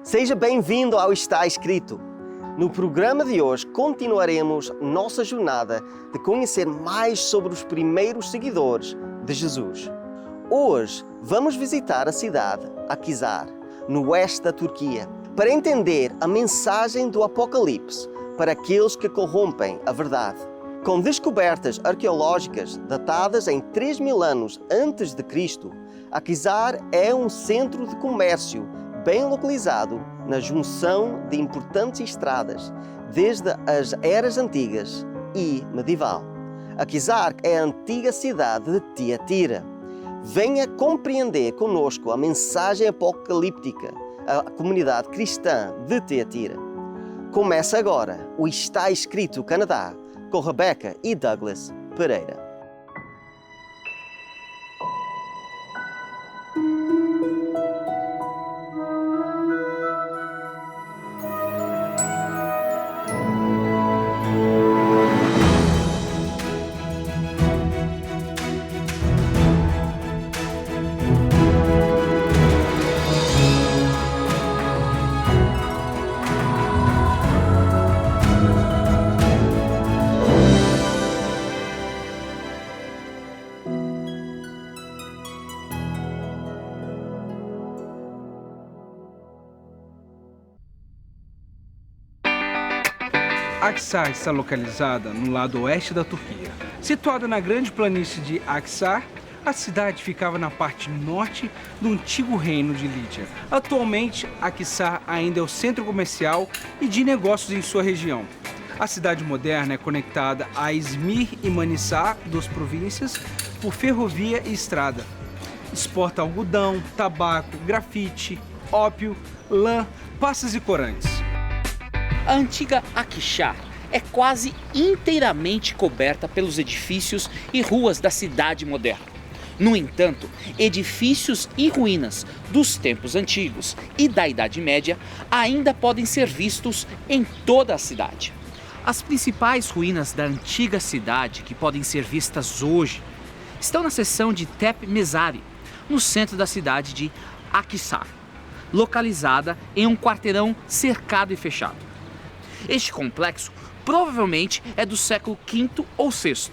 Seja bem-vindo ao Está Escrito. No programa de hoje continuaremos nossa jornada de conhecer mais sobre os primeiros seguidores de Jesus. Hoje vamos visitar a cidade Akhisar, no oeste da Turquia, para entender a mensagem do Apocalipse para aqueles que corrompem a verdade. Com descobertas arqueológicas datadas em 3.000 anos antes de Cristo, Akhisar é um centro de comércio bem localizado na junção de importantes estradas, desde as eras antigas e medieval. Akhisar é a antiga cidade de Tiatira. Venha compreender conosco a mensagem apocalíptica à comunidade cristã de Tiatira. Começa agora o Está Escrito Canadá, com Rebeca e Douglas Pereira. Akhisar está localizada no lado oeste da Turquia. Situada na grande planície de Akhisar, a cidade ficava na parte norte do antigo reino de Lídia. Atualmente, Akhisar ainda é o centro comercial e de negócios em sua região. A cidade moderna é conectada a Izmir e Manisa, duas províncias, por ferrovia e estrada. Exporta algodão, tabaco, grafite, ópio, lã, pastas e corantes. A antiga Akhisar é quase inteiramente coberta pelos edifícios e ruas da cidade moderna. No entanto, edifícios e ruínas dos tempos antigos e da Idade Média ainda podem ser vistos em toda a cidade. As principais ruínas da antiga cidade que podem ser vistas hoje estão na seção de Tep Mezari, no centro da cidade de Akhisar, localizada em um quarteirão cercado e fechado. Este complexo provavelmente é do século V ou VI,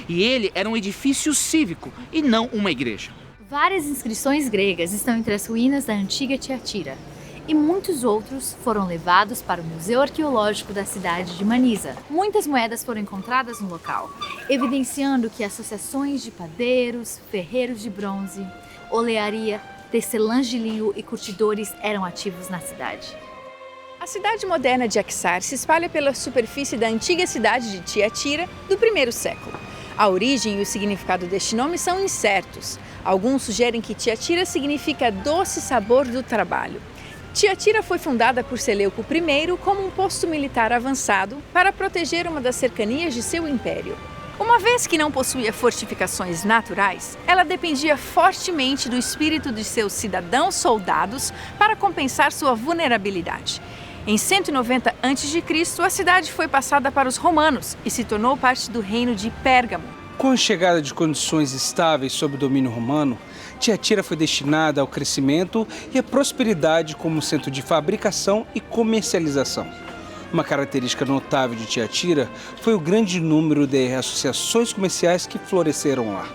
e ele era um edifício cívico e não uma igreja. Várias inscrições gregas estão entre as ruínas da antiga Tiatira, e muitos outros foram levados para o Museu Arqueológico da cidade de Manisa. Muitas moedas foram encontradas no local, evidenciando que associações de padeiros, ferreiros de bronze, olearia, tecelãs de linho e curtidores eram ativos na cidade. A cidade moderna de Akhisar se espalha pela superfície da antiga cidade de Tiatira do primeiro século. A origem e o significado deste nome são incertos. Alguns sugerem que Tiatira significa doce sabor do trabalho. Tiatira foi fundada por Seleuco I como um posto militar avançado para proteger uma das cercanias de seu império. Uma vez que não possuía fortificações naturais, ela dependia fortemente do espírito de seus cidadãos soldados para compensar sua vulnerabilidade. Em 190 a.C., a cidade foi passada para os romanos e se tornou parte do reino de Pérgamo. Com a chegada de condições estáveis sob o domínio romano, Tiatira foi destinada ao crescimento e à prosperidade como centro de fabricação e comercialização. Uma característica notável de Tiatira foi o grande número de associações comerciais que floresceram lá.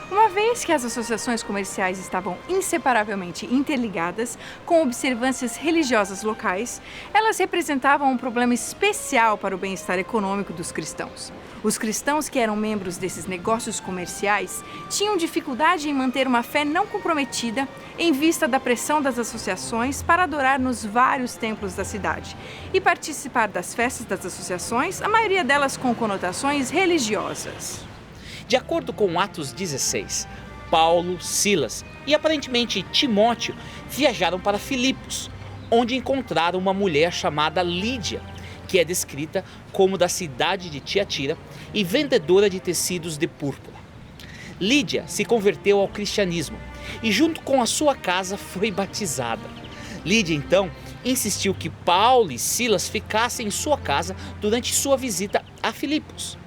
Uma vez que as associações comerciais estavam inseparavelmente interligadas com observâncias religiosas locais, elas representavam um problema especial para o bem-estar econômico dos cristãos. Os cristãos que eram membros desses negócios comerciais tinham dificuldade em manter uma fé não comprometida em vista da pressão das associações para adorar nos vários templos da cidade e participar das festas das associações, a maioria delas com conotações religiosas. De acordo com Atos 16, Paulo, Silas e aparentemente Timóteo viajaram para Filipos, onde encontraram uma mulher chamada Lídia, que é descrita como da cidade de Tiatira e vendedora de tecidos de púrpura. Lídia se converteu ao cristianismo e junto com a sua casa foi batizada. Lídia então insistiu que Paulo e Silas ficassem em sua casa durante sua visita a Filipos.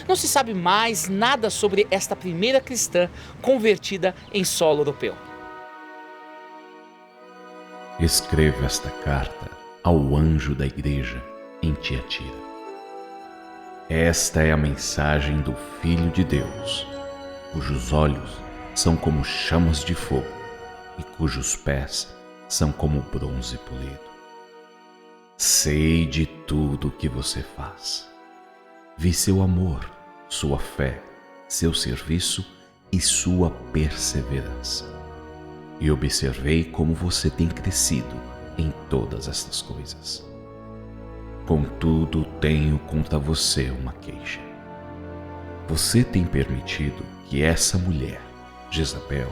Não se sabe mais nada sobre esta primeira cristã convertida em solo europeu. Escreva esta carta ao anjo da igreja em Tiatira. Esta é a mensagem do Filho de Deus, cujos olhos são como chamas de fogo e cujos pés são como bronze polido. Sei de tudo o que você faz. Vi seu amor, sua fé, seu serviço e sua perseverança. E observei como você tem crescido em todas estas coisas. Contudo, tenho contra você uma queixa. Você tem permitido que essa mulher, Jezabel,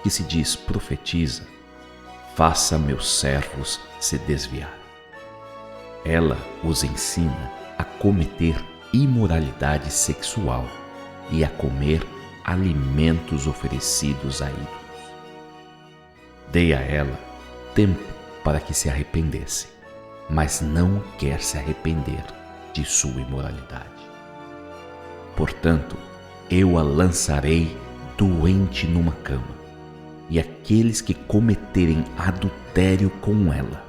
que se diz profetiza, faça meus servos se desviarem. Ela os ensina a cometer imoralidade sexual e a comer alimentos oferecidos a ídolos. Dei a ela tempo para que se arrependesse, mas não quer se arrepender de sua imoralidade. Portanto, eu a lançarei doente numa cama, e aqueles que cometerem adultério com ela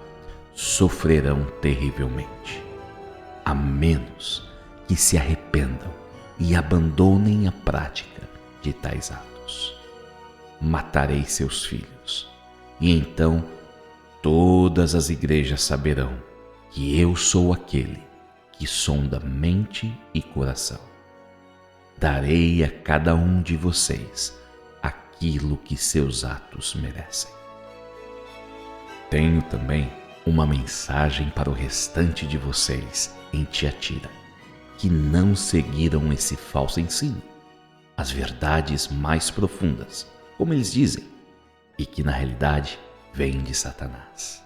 sofrerão terrivelmente, a menos que se arrependam e abandonem a prática de tais atos. Matarei seus filhos, e então todas as igrejas saberão que eu sou aquele que sonda mente e coração. Darei a cada um de vocês aquilo que seus atos merecem. Tenho também uma mensagem para o restante de vocês em Tiatira, que não seguiram esse falso ensino, as verdades mais profundas, como eles dizem, e que na realidade vêm de Satanás.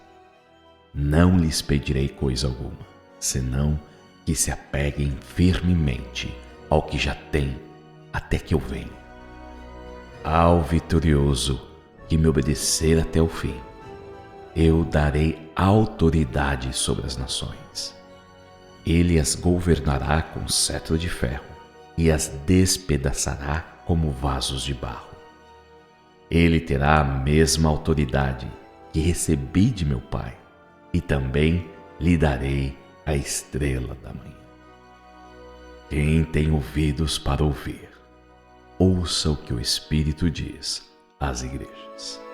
Não lhes pedirei coisa alguma, senão que se apeguem firmemente ao que já têm, até que eu venha. Ao vitorioso que me obedecer até o fim, eu darei autoridade sobre as nações. Ele as governará com cetro de ferro e as despedaçará como vasos de barro. Ele terá a mesma autoridade que recebi de meu Pai, e também lhe darei a estrela da manhã. Quem tem ouvidos para ouvir, ouça o que o Espírito diz às igrejas.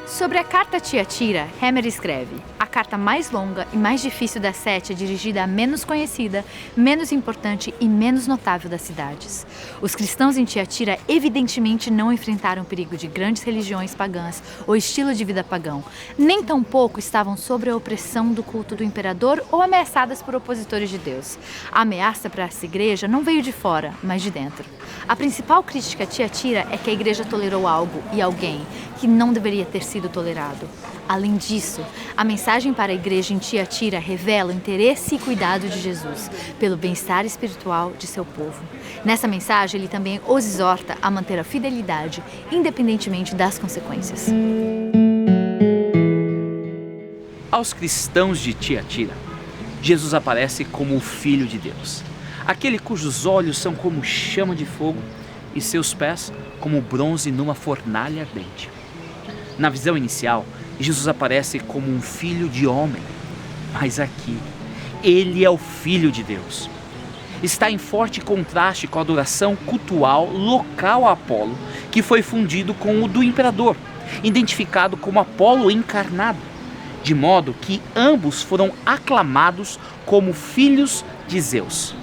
Sobre a carta a Tiatira, Hammer escreve: a carta mais longa e mais difícil das 7 é dirigida à menos conhecida, menos importante e menos notável das cidades. Os cristãos em Tiatira evidentemente não enfrentaram o perigo de grandes religiões pagãs ou estilo de vida pagão, nem tampouco estavam sob a opressão do culto do imperador ou ameaçadas por opositores de Deus. A ameaça para essa igreja não veio de fora, mas de dentro. A principal crítica a Tiatira é que a igreja tolerou algo e alguém que não deveria ter sido tolerado. Além disso, a mensagem para a igreja em Tiatira revela o interesse e cuidado de Jesus pelo bem-estar espiritual de seu povo. Nessa mensagem, ele também os exorta a manter a fidelidade, independentemente das consequências. Aos cristãos de Tiatira, Jesus aparece como o Filho de Deus, aquele cujos olhos são como chama de fogo e seus pés como bronze numa fornalha ardente. Na visão inicial, Jesus aparece como um filho de homem, mas aqui, ele é o Filho de Deus. Está em forte contraste com a adoração cultual local a Apolo, que foi fundido com o do imperador, identificado como Apolo encarnado, de modo que ambos foram aclamados como filhos de Zeus.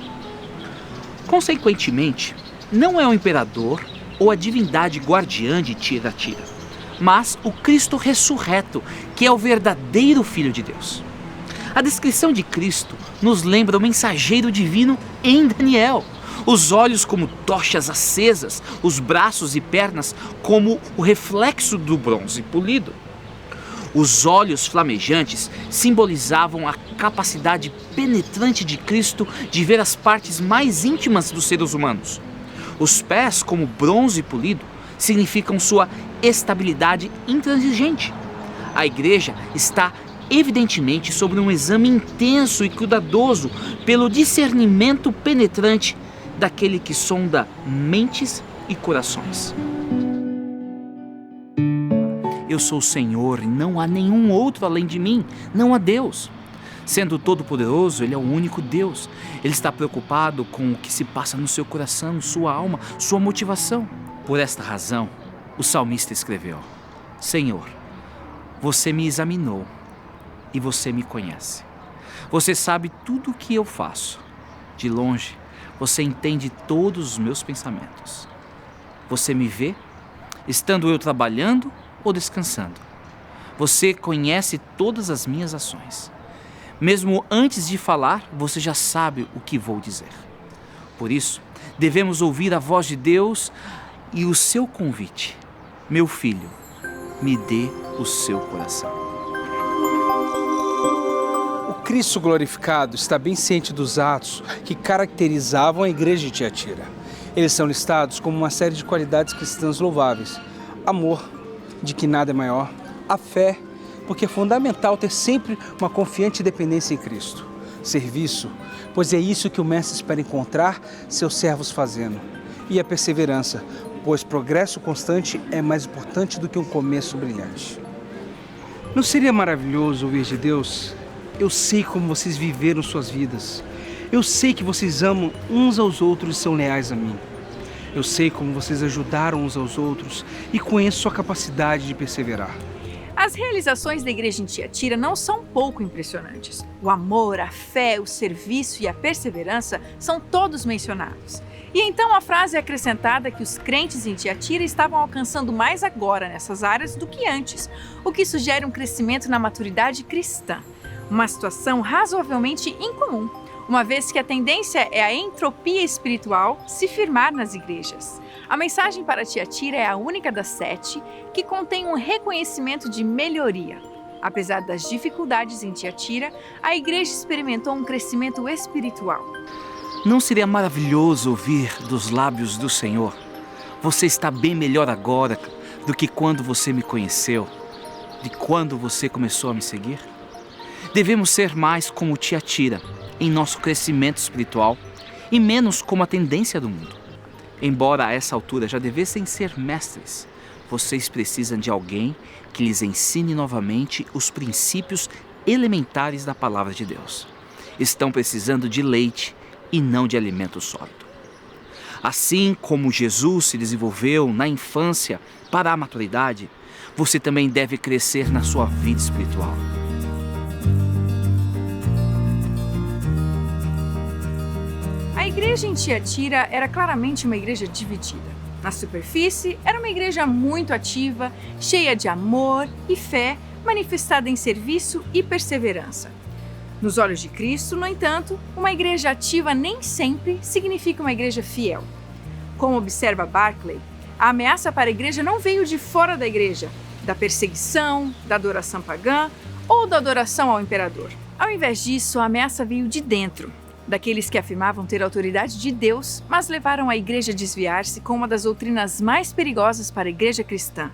Consequentemente, não é o imperador ou a divindade guardiã de Tiatira, mas o Cristo ressurreto, que é o verdadeiro Filho de Deus. A descrição de Cristo nos lembra o mensageiro divino em Daniel. Os olhos como tochas acesas, os braços e pernas como o reflexo do bronze polido. Os olhos flamejantes simbolizavam a capacidade penetrante de Cristo de ver as partes mais íntimas dos seres humanos. Os pés, como bronze polido, significam sua estabilidade intransigente. A igreja está evidentemente sob um exame intenso e cuidadoso pelo discernimento penetrante daquele que sonda mentes e corações. Eu sou o Senhor e não há nenhum outro além de mim, não há Deus. Sendo todo-poderoso, Ele é o único Deus. Ele está preocupado com o que se passa no seu coração, sua alma, sua motivação. Por esta razão, o salmista escreveu: Senhor, você me examinou e você me conhece. Você sabe tudo o que eu faço. De longe, você entende todos os meus pensamentos. Você me vê, estando eu trabalhando ou descansando. Você conhece todas as minhas ações. Mesmo antes de falar, você já sabe o que vou dizer. Por isso, devemos ouvir a voz de Deus e o seu convite. Meu filho, me dê o seu coração. O Cristo glorificado está bem ciente dos atos que caracterizavam a igreja de Tiatira. Eles são listados como uma série de qualidades cristãs louváveis. Amor, de que nada é maior. A fé, porque é fundamental ter sempre uma confiante dependência em Cristo. Serviço, pois é isso que o Mestre espera encontrar seus servos fazendo. E a perseverança, pois progresso constante é mais importante do que um começo brilhante. Não seria maravilhoso ouvir de Deus? Eu sei como vocês viveram suas vidas. Eu sei que vocês amam uns aos outros e são leais a mim. Eu sei como vocês ajudaram uns aos outros e conheço sua capacidade de perseverar. As realizações da igreja em Tiatira não são pouco impressionantes. O amor, a fé, o serviço e a perseverança são todos mencionados. E então a frase é acrescentada que os crentes em Tiatira estavam alcançando mais agora nessas áreas do que antes, o que sugere um crescimento na maturidade cristã. Uma situação razoavelmente incomum, uma vez que a tendência é a entropia espiritual se firmar nas igrejas. A mensagem para Tiatira é a única das 7 que contém um reconhecimento de melhoria. Apesar das dificuldades em Tiatira, a igreja experimentou um crescimento espiritual. Não seria maravilhoso ouvir dos lábios do Senhor: você está bem melhor agora do que quando você me conheceu, de quando você começou a me seguir? Devemos ser mais como Tiatira em nosso crescimento espiritual e menos como a tendência do mundo. Embora a essa altura já devessem ser mestres, vocês precisam de alguém que lhes ensine novamente os princípios elementares da palavra de Deus. Estão precisando de leite e não de alimento sólido. Assim como Jesus se desenvolveu na infância para a maturidade, você também deve crescer na sua vida espiritual. A igreja em Tiatira era claramente uma igreja dividida. Na superfície, era uma igreja muito ativa, cheia de amor e fé, manifestada em serviço e perseverança. Nos olhos de Cristo, no entanto, uma igreja ativa nem sempre significa uma igreja fiel. Como observa Barclay, a ameaça para a igreja não veio de fora da igreja, da perseguição, da adoração pagã ou da adoração ao imperador. Ao invés disso, a ameaça veio de dentro, daqueles que afirmavam ter a autoridade de Deus, mas levaram a igreja a desviar-se com uma das doutrinas mais perigosas para a igreja cristã,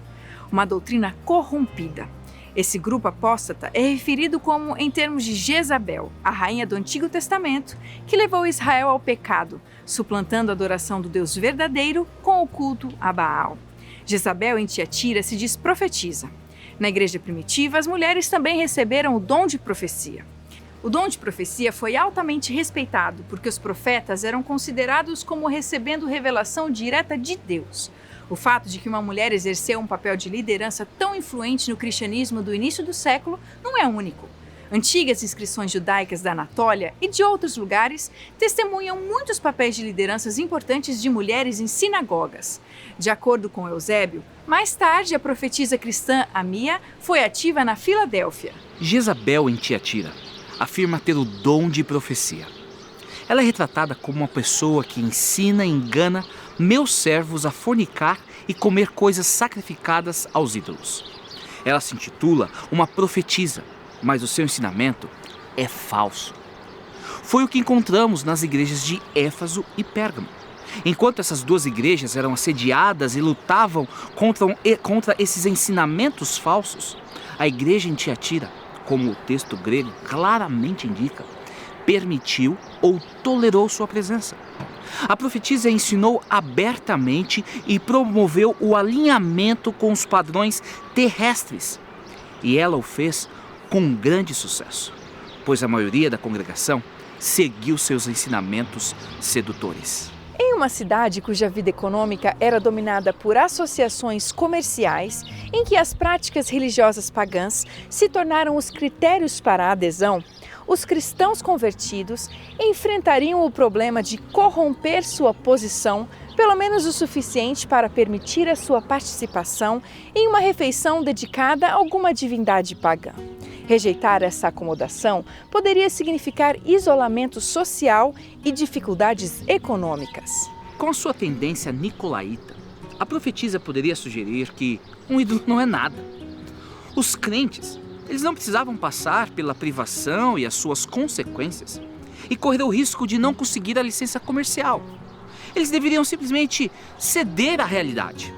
uma doutrina corrompida. Esse grupo apóstata é referido como em termos de Jezabel, a rainha do Antigo Testamento, que levou Israel ao pecado, suplantando a adoração do Deus verdadeiro com o culto a Baal. Jezabel em Tiatira se diz profetiza. Na igreja primitiva, as mulheres também receberam o dom de profecia. O dom de profecia foi altamente respeitado porque os profetas eram considerados como recebendo revelação direta de Deus. O fato de que uma mulher exerceu um papel de liderança tão influente no cristianismo do início do século não é único. Antigas inscrições judaicas da Anatólia e de outros lugares testemunham muitos papéis de lideranças importantes de mulheres em sinagogas. De acordo com Eusébio, mais tarde a profetisa cristã Amia foi ativa na Filadélfia. Jezabel em Tiatira afirma ter o dom de profecia. Ela é retratada como uma pessoa que ensina e engana meus servos a fornicar e comer coisas sacrificadas aos ídolos. Ela se intitula uma profetisa, mas o seu ensinamento é falso. Foi o que encontramos nas igrejas de Éfeso e Pérgamo. Enquanto essas duas igrejas eram assediadas e lutavam contra esses ensinamentos falsos, a igreja em Tiatira, como o texto grego claramente indica, permitiu ou tolerou sua presença. A profetisa ensinou abertamente e promoveu o alinhamento com os padrões terrestres. E ela o fez com grande sucesso, pois a maioria da congregação seguiu seus ensinamentos sedutores. Em uma cidade cuja vida econômica era dominada por associações comerciais, em que as práticas religiosas pagãs se tornaram os critérios para a adesão, os cristãos convertidos enfrentariam o problema de corromper sua posição, pelo menos o suficiente para permitir a sua participação em uma refeição dedicada a alguma divindade pagã. Rejeitar essa acomodação poderia significar isolamento social e dificuldades econômicas. Com sua tendência nicolaíta, a profetisa poderia sugerir que um ídolo não é nada. Os crentes, eles não precisavam passar pela privação e as suas consequências e correr o risco de não conseguir a licença comercial. Eles deveriam simplesmente ceder à realidade.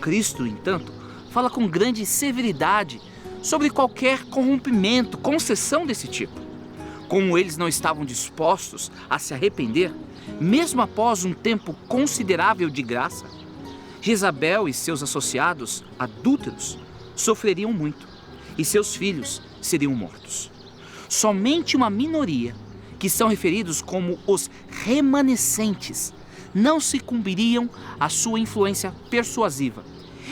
Cristo, no entanto, fala com grande severidade sobre qualquer corrompimento, concessão desse tipo. Como eles não estavam dispostos a se arrepender, mesmo após um tempo considerável de graça, Jezabel e seus associados adúlteros sofreriam muito e seus filhos seriam mortos. Somente uma minoria, que são referidos como os remanescentes, não sucumbiriam à sua influência persuasiva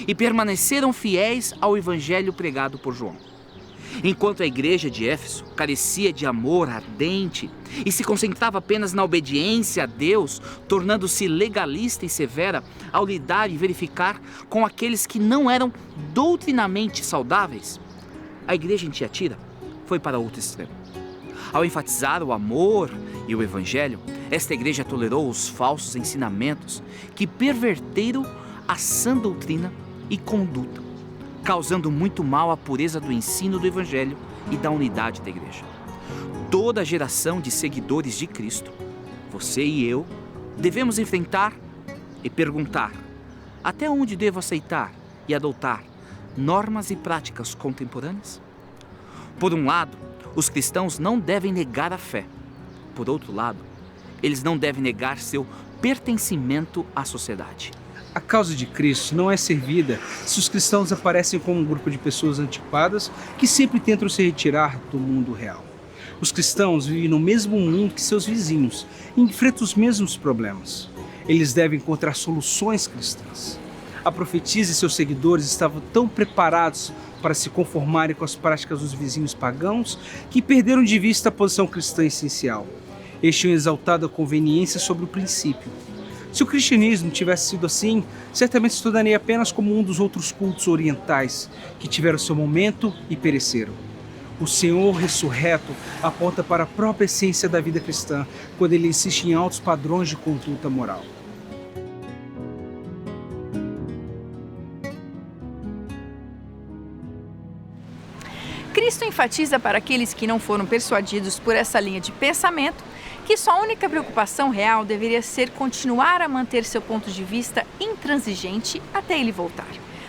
e permaneceram fiéis ao evangelho pregado por João. Enquanto a igreja de Éfeso carecia de amor ardente e se concentrava apenas na obediência a Deus, tornando-se legalista e severa ao lidar e verificar com aqueles que não eram doutrinamente saudáveis, a igreja em Tiatira foi para outro extremo. Ao enfatizar o amor e o evangelho, esta igreja tolerou os falsos ensinamentos que perverteram a sã doutrina e conduta, causando muito mal à pureza do ensino do evangelho e da unidade da igreja. Toda geração de seguidores de Cristo, você e eu, devemos enfrentar e perguntar: até onde devo aceitar e adotar normas e práticas contemporâneas? Por um lado, os cristãos não devem negar a fé. Por outro lado, eles não devem negar seu pertencimento à sociedade. A causa de Cristo não é servida se os cristãos aparecem como um grupo de pessoas antiquadas que sempre tentam se retirar do mundo real. Os cristãos vivem no mesmo mundo que seus vizinhos e enfrentam os mesmos problemas. Eles devem encontrar soluções cristãs. A profetisa e seus seguidores estavam tão preparados para se conformarem com as práticas dos vizinhos pagãos que perderam de vista a posição cristã essencial. Eles tinham exaltado a conveniência sobre o princípio. Se o cristianismo tivesse sido assim, certamente se tornaria apenas como um dos outros cultos orientais, que tiveram seu momento e pereceram. O Senhor ressurreto aponta para a própria essência da vida cristã, quando ele insiste em altos padrões de conduta moral. Cristo enfatiza para aqueles que não foram persuadidos por essa linha de pensamento que sua única preocupação real deveria ser continuar a manter seu ponto de vista intransigente até ele voltar.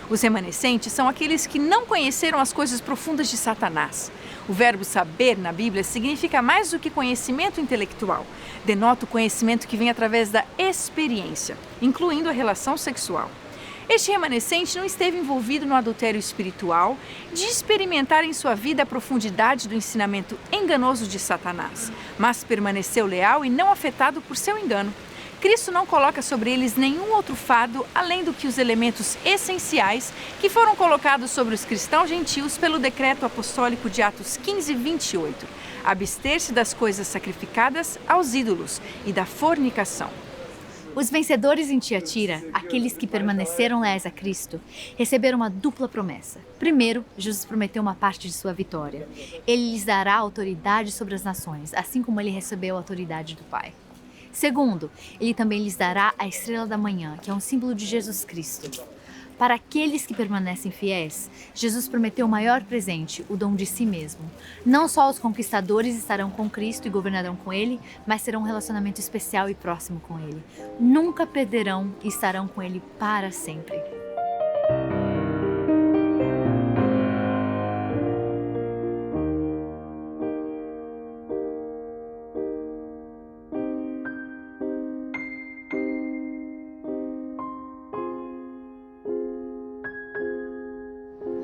Os remanescentes são aqueles que não conheceram as coisas profundas de Satanás. O verbo saber na Bíblia significa mais do que conhecimento intelectual. Denota o conhecimento que vem através da experiência, incluindo a relação sexual. Este remanescente não esteve envolvido no adultério espiritual de experimentar em sua vida a profundidade do ensinamento enganoso de Satanás, mas permaneceu leal e não afetado por seu engano. Cristo não coloca sobre eles nenhum outro fardo além do que os elementos essenciais que foram colocados sobre os cristãos gentios pelo decreto apostólico de Atos 15:28, abster-se das coisas sacrificadas aos ídolos e da fornicação. Os vencedores em Tiatira, aqueles que permaneceram leais a Cristo, receberam uma dupla promessa. Primeiro, Jesus prometeu uma parte de sua vitória. Ele lhes dará autoridade sobre as nações, assim como ele recebeu a autoridade do Pai. Segundo, ele também lhes dará a estrela da manhã, que é um símbolo de Jesus Cristo. Para aqueles que permanecem fiéis, Jesus prometeu o maior presente, o dom de si mesmo. Não só os conquistadores estarão com Cristo e governarão com Ele, mas terão um relacionamento especial e próximo com Ele. Nunca perderão e estarão com Ele para sempre.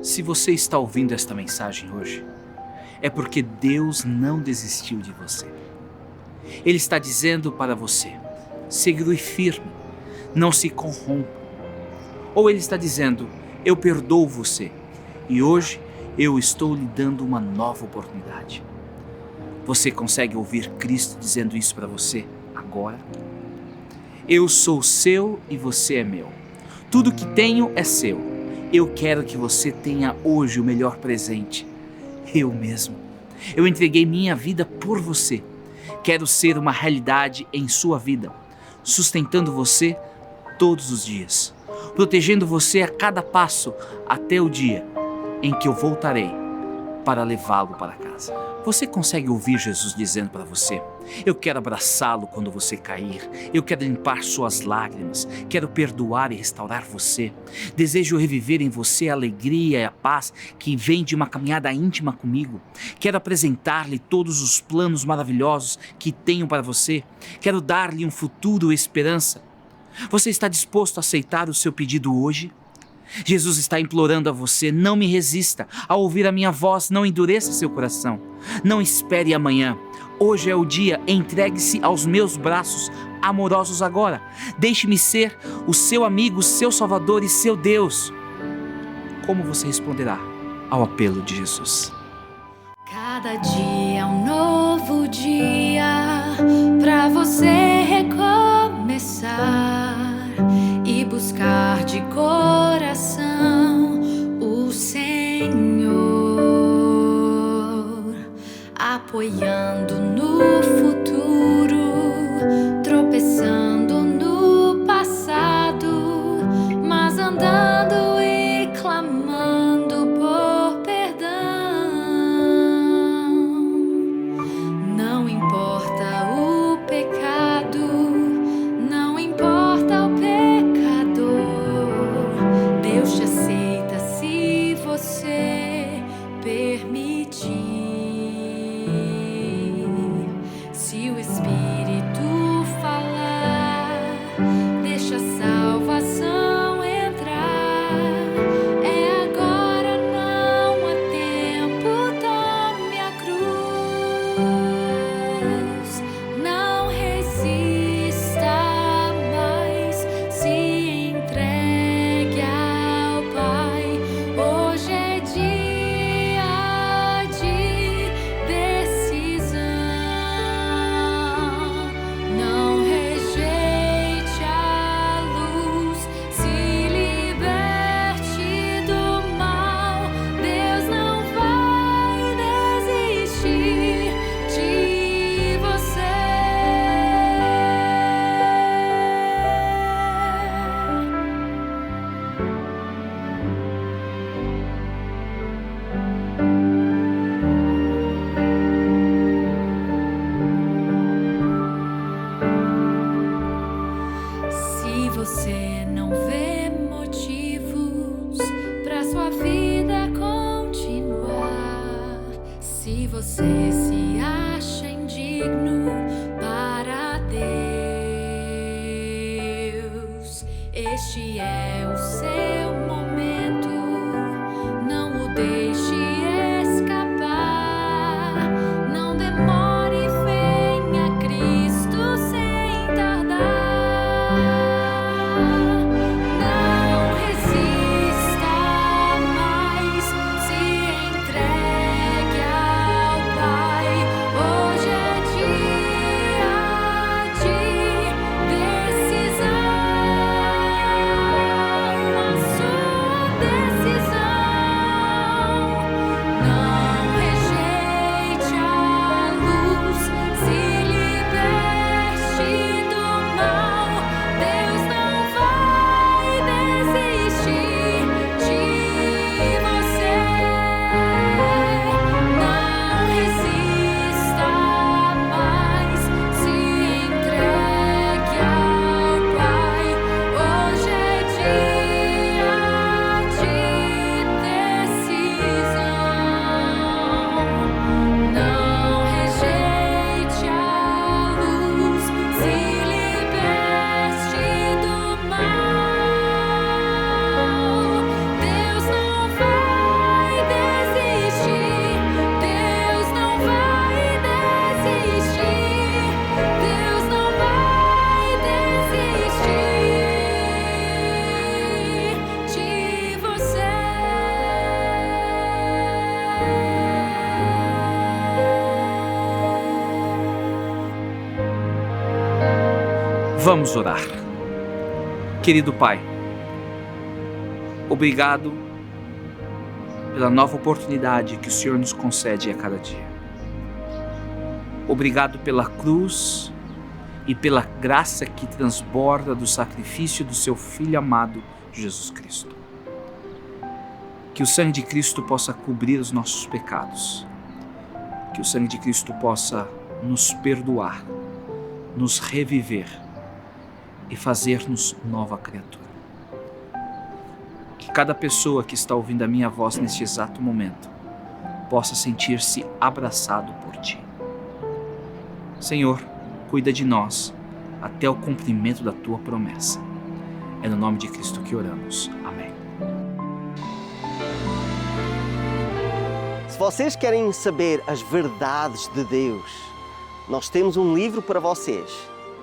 Se você está ouvindo esta mensagem hoje, é porque Deus não desistiu de você. Ele está dizendo para você: segure firme, não se corrompa. Ou Ele está dizendo: eu perdoo você e hoje eu estou lhe dando uma nova oportunidade. Você consegue ouvir Cristo dizendo isso para você agora? Eu sou seu e você é meu. Tudo que tenho é seu. Eu quero que você tenha hoje o melhor presente. Eu mesmo. Eu entreguei minha vida por você. Quero ser uma realidade em sua vida, sustentando você todos os dias, protegendo você a cada passo até o dia em que eu voltarei para levá-lo para casa. Você consegue ouvir Jesus dizendo para você: eu quero abraçá-lo quando você cair, eu quero limpar suas lágrimas, quero perdoar e restaurar você, desejo reviver em você a alegria e a paz que vem de uma caminhada íntima comigo, quero apresentar-lhe todos os planos maravilhosos que tenho para você, quero dar-lhe um futuro e esperança. Você está disposto a aceitar o seu pedido hoje? Jesus está implorando a você: não me resista. Ao ouvir a minha voz, não endureça seu coração. Não espere amanhã. Hoje é o dia. Entregue-se aos meus braços amorosos agora. Deixe-me ser o seu amigo, o seu salvador e seu Deus. Como você responderá ao apelo de Jesus? Cada dia é um novo dia para você recomeçar e buscar de coração o Senhor, apoiando no futuro, tropeçando no passado, mas andando e clamando por perdão. Não importa o pecado, não importa o pecador, Deus te aceita se você permitir. Se o Espírito falar, deixa a salvação entrar. É agora, não há tempo, tome a cruz. Não resista mais, se entregue ao Pai. Hoje é dia de decisão. Não rejeite a luz, se liberte do mal. Deus não vai desistir de você. Se você não vê motivos para sua vida continuar, se você se acha indigno para Deus, este é o seu momento. Não o deixe escapar. Não demore, venha a Cristo sem tardar. Não resista mais, se entregue ao Pai. Hoje é dia de decisão. A Vamos orar. Querido Pai, obrigado pela nova oportunidade que o Senhor nos concede a cada dia. Obrigado pela cruz e pela graça que transborda do sacrifício do seu Filho amado, Jesus Cristo. Que o sangue de Cristo possa cobrir os nossos pecados. Que o sangue de Cristo possa nos perdoar, nos reviver e fazer-nos nova criatura. Que cada pessoa que está ouvindo a minha voz neste exato momento possa sentir-se abraçado por Ti. Senhor, cuida de nós até o cumprimento da Tua promessa. É no nome de Cristo que oramos. Amém. Se vocês querem saber as verdades de Deus, nós temos um livro para vocês,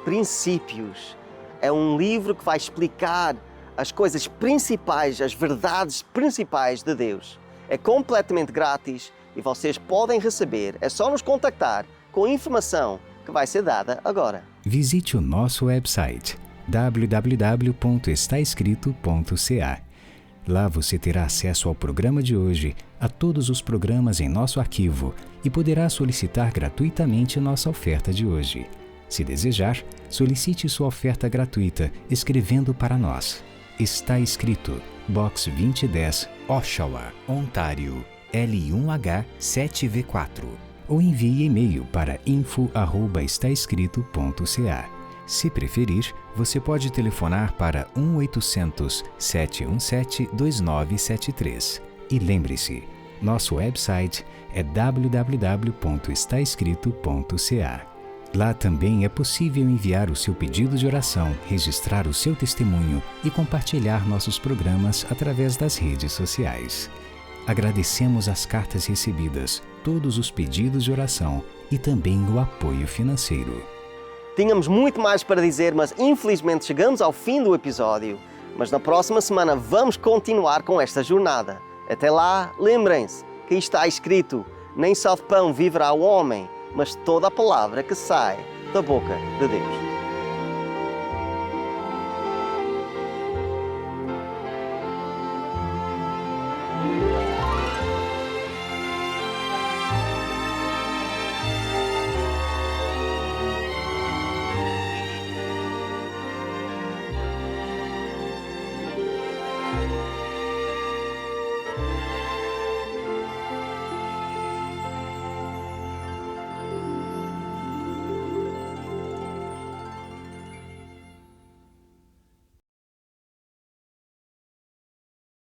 Princípios. É um livro que vai explicar as coisas principais, as verdades principais de Deus. É completamente grátis e vocês podem receber. É só nos contactar com a informação que vai ser dada agora. Visite o nosso website www.estaescrito.ca. Lá você terá acesso ao programa de hoje, a todos os programas em nosso arquivo e poderá solicitar gratuitamente nossa oferta de hoje. Se desejar, solicite sua oferta gratuita escrevendo para nós. Está escrito Box 2010, Oshawa, Ontário, L1H 7V4. Ou envie e-mail para info@estaescrito.ca. Se preferir, você pode telefonar para 1-800-717-2973. E lembre-se, nosso website é www.estaescrito.ca. Lá também é possível enviar o seu pedido de oração, registrar o seu testemunho e compartilhar nossos programas através das redes sociais. Agradecemos as cartas recebidas, todos os pedidos de oração e também o apoio financeiro. Tínhamos muito mais para dizer, mas infelizmente chegamos ao fim do episódio. Mas na próxima semana vamos continuar com esta jornada. Até lá, lembrem-se que está escrito: nem só de pão viverá o homem, mas toda a palavra que sai da boca de Deus.